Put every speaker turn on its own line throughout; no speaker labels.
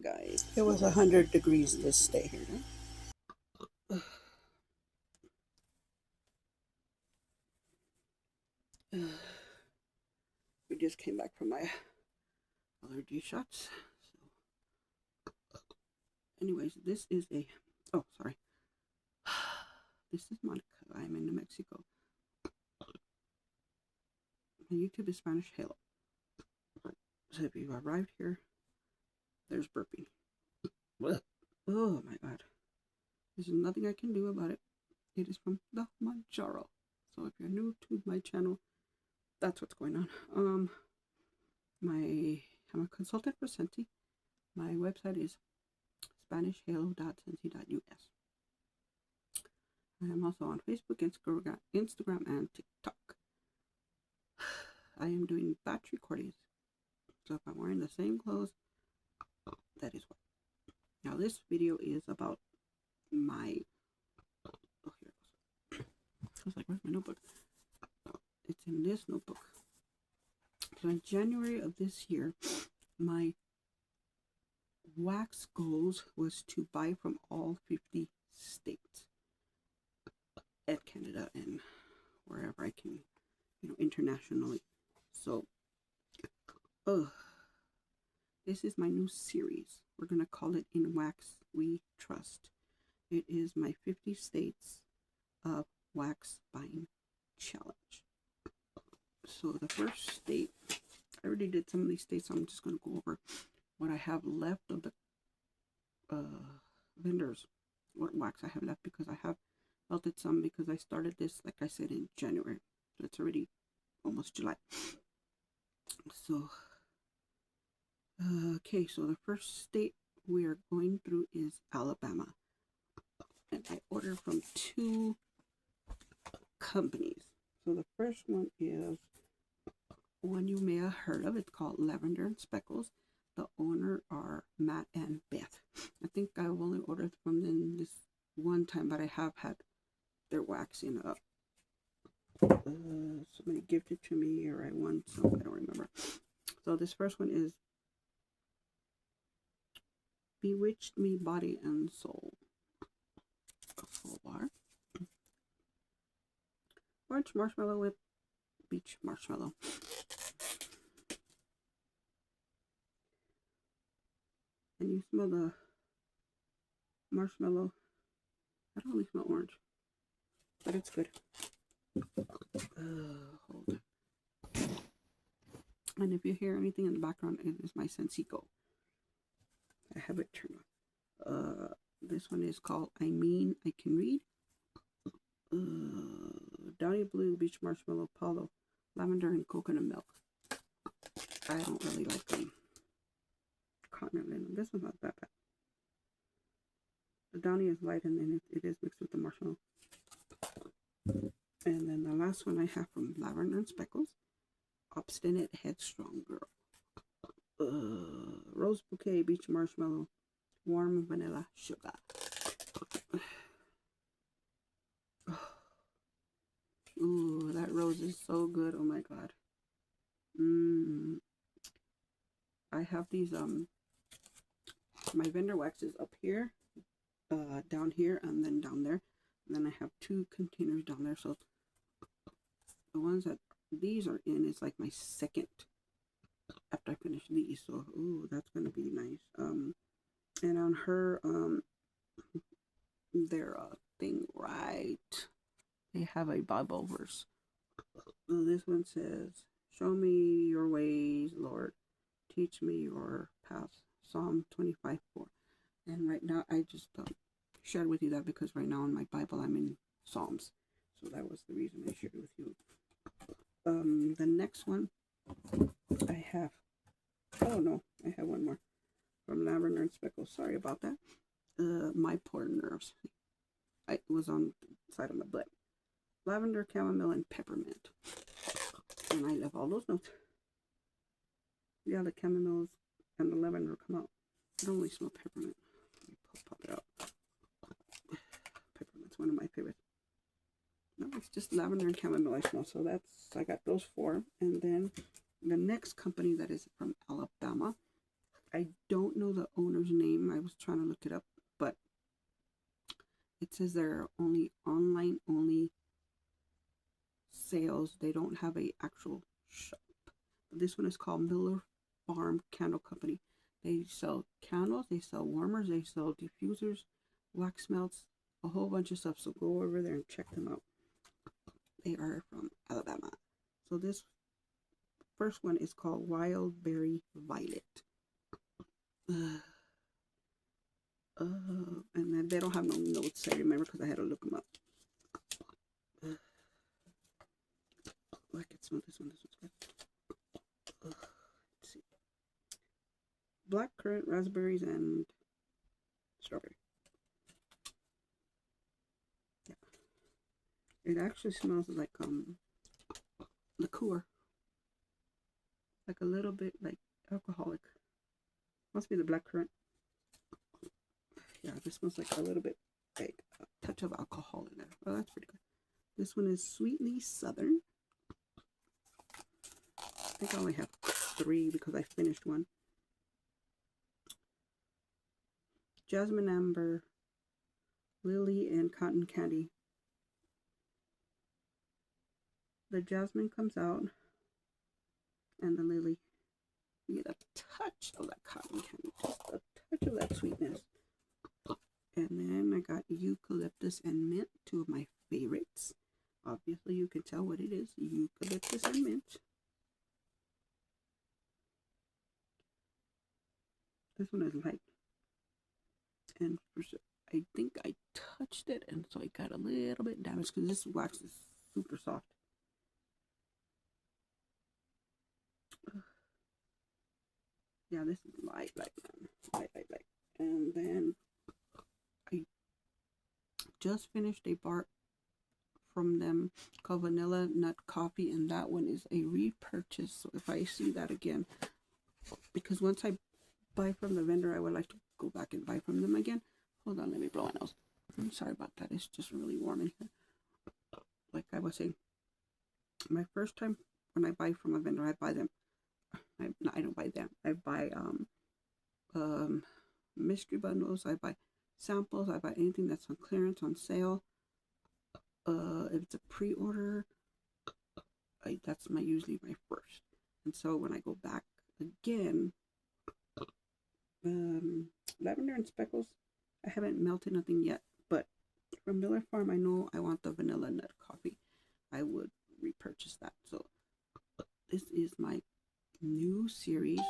guys. It was 100 degrees this day here. Huh? We just came back from my allergy shots. So, anyways, this is a. Oh, sorry. This is Monica. I'm in New Mexico. My YouTube is Spanish Halo. So if you arrived here, there's burping. Oh my god. There's nothing I can do about it. It is from the Manjaro. So if you're new to my channel, that's what's going on. I'm a consultant for Senti. My website is SpanishHalo.Senti.us. I am also on Facebook, Instagram, and TikTok. I am doing batch recordings. So if I'm wearing the same clothes, that is why. Now this video is about my. Oh, here it goes. I was like, where's my notebook? It's in this notebook. So in January of this year, my wax goals was to buy from all 50 states at Canada and wherever I can, internationally. So, this is my new series. We're going to call it In Wax We Trust. It is my 50 states of wax buying challenge. So the first state, I already did some of these states, so I'm just going to go over what I have left of the vendors, what wax I have left, because I have melted some because I started this, like I said, in January. So it's already almost July. So, okay, so the first state we are going through is Alabama. And I ordered from 2 companies. So the first one is one you may have heard of. It's called Lavender and Speckles. The owner are Matt and Beth. I think I've only ordered from them this one time, but I have had their wax in somebody gifted to me, or I won some, I don't remember. So this first one is Bewitched Me Body and Soul. A full bar. Orange marshmallow with beach marshmallow. And you smell the marshmallow. I don't really smell orange, but it's good. Hold. And if you hear anything in the background, it is my Sensico. I have it turned on. This one is called I Mean I Can Read. Downy Blue, Beach Marshmallow, Palo, Lavender, and Coconut Milk. I don't really like them. Cotton and this one's not that bad. The Downy is light, and then it is mixed with the marshmallow. And then the last one I have from Lavender and Speckles, Obstinate Headstrong Girl. Rose Bouquet, Beach Marshmallow, Warm Vanilla Sugar. Ooh, that rose is so good. Oh my god. I have these, my vendor wax is up here, down here, and then down there. And then I have 2 containers down there. So the ones that these are in is like my second after I finish these. So, ooh, that's going to be nice. And on her, their thing, right, they have a Bible verse. This one says, show me your ways, Lord. Teach me your paths. Psalm 25:4. And right now, I just shared with you that because right now in my Bible, I'm in Psalms. So that was the reason I shared it with you. The next one I have, oh no, I have one more from Lavender and Speckles. Sorry about that. My poor nerves. It was on the side of my butt. Lavender, chamomile, and peppermint. And I love all those notes. Yeah, the chamomiles and the lavender come out. I don't really smell peppermint. Let me pop it out. Peppermint's one of my favorites. No, it's just lavender and chamomile I smell. So I got those 4. And then the next company that is from Alabama, I don't know the owner's name. I was trying to look it up, but it says they're only online only sales. They don't have a actual shop. But this one is called Miller Farm Candle Company. They sell candles, they sell warmers, they sell diffusers, wax melts, a whole bunch of stuff. So go over there and check them out. They are from Alabama. So this first one is called Wild Berry Violet. And then they don't have no notes, I remember, because I had to look them up. I can smell this one. This one's good. Let's see. Black currant, raspberries, and strawberry. Yeah. It actually smells like liqueur. Like a little bit like alcoholic. Must be the black currant. Yeah, this smells like a little bit like a touch of alcohol in there. Oh, that's pretty good. This one is Sweetly Southern. I think I only have 3 because I finished one. Jasmine Amber, Lily, and Cotton Candy. The jasmine comes out, and the lily. You get a touch of that cotton candy, just a touch of that sweetness. And then I got eucalyptus and mint, 2 of my favorites. Obviously, you can tell what it is. Eucalyptus and mint. This one is light. And I think I touched it, and so it got a little bit damaged because this wax is super soft. Yeah, this is light, man. Light. And then I just finished a bar from them called Vanilla Nut Coffee, and that one is a repurchase. So if I see that again, because once I buy from the vendor, I would like to go back and buy from them again. Hold on, let me blow my nose. I'm sorry about that. It's just really warm in here. Like I was saying, my first time when I buy from a vendor, I buy them. I don't buy them. I buy mystery bundles. I buy samples. I buy anything that's on clearance, on sale. If it's a pre-order, that's usually my first. And so when I go back again, lavender and speckles, I haven't melted nothing yet, but from Miller Farm, I know I want the vanilla nut coffee. I would repurchase that. So this is my new series,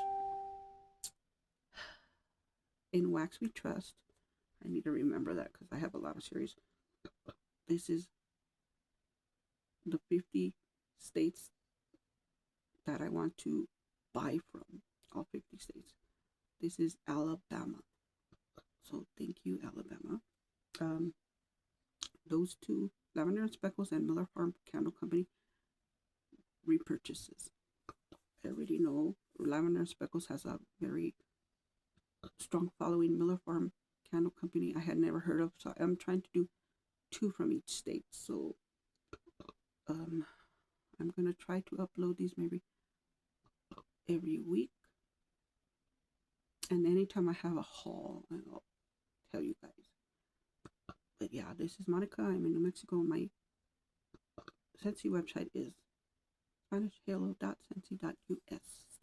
In Wax We Trust. I need to remember that because I have a lot of series. This is the 50 states that I want to buy from, all 50 states. This is Alabama. So thank you, Alabama. Those 2, Lavender and Speckles and Miller Farm Candle Company, repurchases. I already know Lavender and Speckles has a very strong following. Miller Farm Candle Company I had never heard of, so I'm trying to do 2 from each state. So I'm gonna try to upload these maybe every week, and anytime I have a haul, I'll tell you guys. But yeah, this is Monica. I'm in New Mexico. My Scentsy website is SpanishHalo.Scentsy.us.